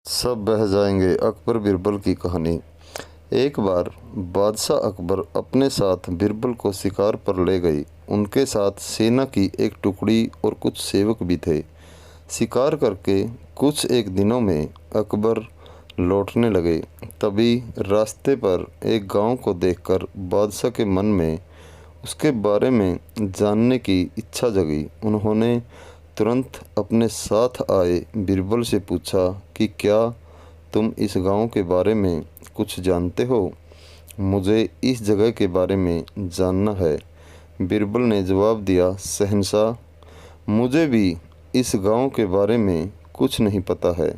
सब बह जाएंगे। अकबर बिरबल की कहानी। एक बार बादशाह अकबर अपने साथ बिरबल को शिकार पर ले गई। उनके साथ सेना की एक टुकड़ी और कुछ सेवक भी थे। शिकार करके कुछ एक दिनों में अकबर लौटने लगे। तभी रास्ते पर एक गांव को देखकर बादशाह के मन में उसके बारे में जानने की इच्छा जगी। उन्होंने तुरंत अपने साथ आए बिरबल से पूछा कि क्या तुम इस गांव के बारे में कुछ जानते हो? मुझे इस जगह के बारे में जानना है। बिरबल ने जवाब दिया, शहंशाह, मुझे भी इस गांव के बारे में कुछ नहीं पता है।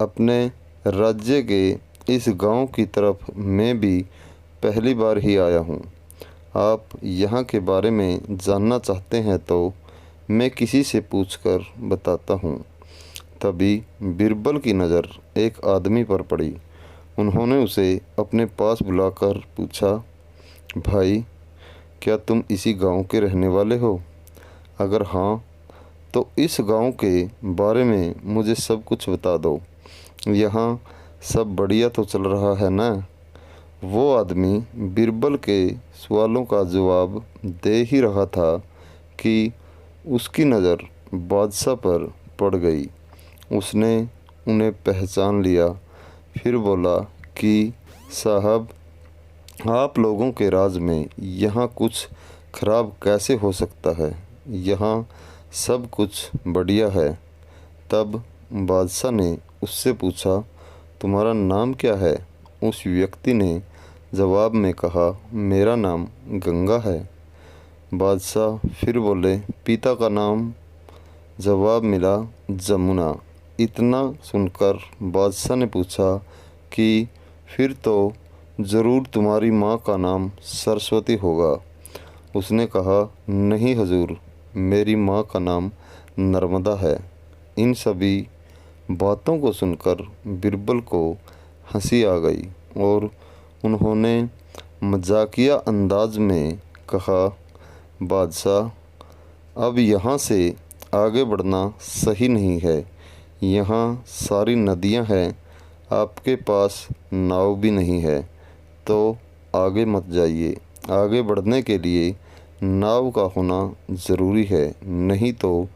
अपने राज्य के इस गांव की तरफ मैं भी पहली बार ही आया हूँ। आप यहाँ के बारे में जानना चाहते हैं तो मैं किसी से पूछकर बताता हूँ। तभी बिरबल की नज़र एक आदमी पर पड़ी। उन्होंने उसे अपने पास बुलाकर पूछा, भाई, क्या तुम इसी गांव के रहने वाले हो? अगर हाँ, तो इस गांव के बारे में मुझे सब कुछ बता दो। यहाँ सब बढ़िया तो चल रहा है ना? वो आदमी बिरबल के सवालों का जवाब दे ही रहा था कि उसकी नज़र बादशाह पर पड़ गई। उसने उन्हें पहचान लिया। फिर बोला कि साहब, आप लोगों के राज में यहाँ कुछ खराब कैसे हो सकता है? यहाँ सब कुछ बढ़िया है। तब बादशाह ने उससे पूछा, तुम्हारा नाम क्या है? उस व्यक्ति ने जवाब में कहा, मेरा नाम गंगा है। बादशाह फिर बोले, पिता का नाम? जवाब मिला, जमुना। इतना सुनकर बादशाह ने पूछा कि फिर तो ज़रूर तुम्हारी माँ का नाम सरस्वती होगा। उसने कहा, नहीं हजूर, मेरी माँ का नाम नर्मदा है। इन सभी बातों को सुनकर बिरबल को हंसी आ गई और उन्होंने मजाकिया अंदाज में कहा, बादशाह, अब यहाँ से आगे बढ़ना सही नहीं है। यहाँ सारी नदियाँ हैं, आपके पास नाव भी नहीं है, तो आगे मत जाइए। आगे बढ़ने के लिए नाव का होना ज़रूरी है, नहीं तो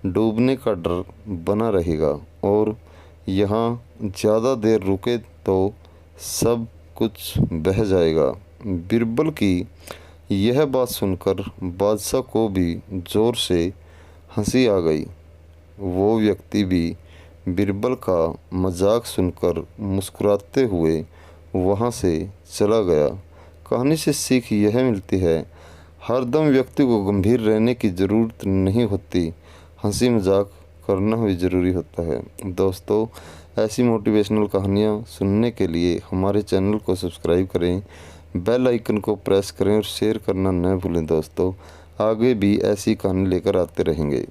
डूबने का डर बना रहेगा और यहाँ ज़्यादा देर रुके तो सब कुछ बह जाएगा। बिरबल की यह बात सुनकर बादशाह को भी ज़ोर से हंसी आ गई। वो व्यक्ति भी बिरबल का मजाक सुनकर मुस्कुराते हुए वहाँ से चला गया। कहानी से सीख यह मिलती है, हरदम व्यक्ति को गंभीर रहने की ज़रूरत नहीं होती, हंसी मजाक करना भी ज़रूरी होता है। दोस्तों, ऐसी मोटिवेशनल कहानियाँ सुनने के लिए हमारे चैनल को सब्सक्राइब करें, बेल आइकन को प्रेस करें और शेयर करना न भूलें। दोस्तों, आगे भी ऐसी कहानी लेकर आते रहेंगे।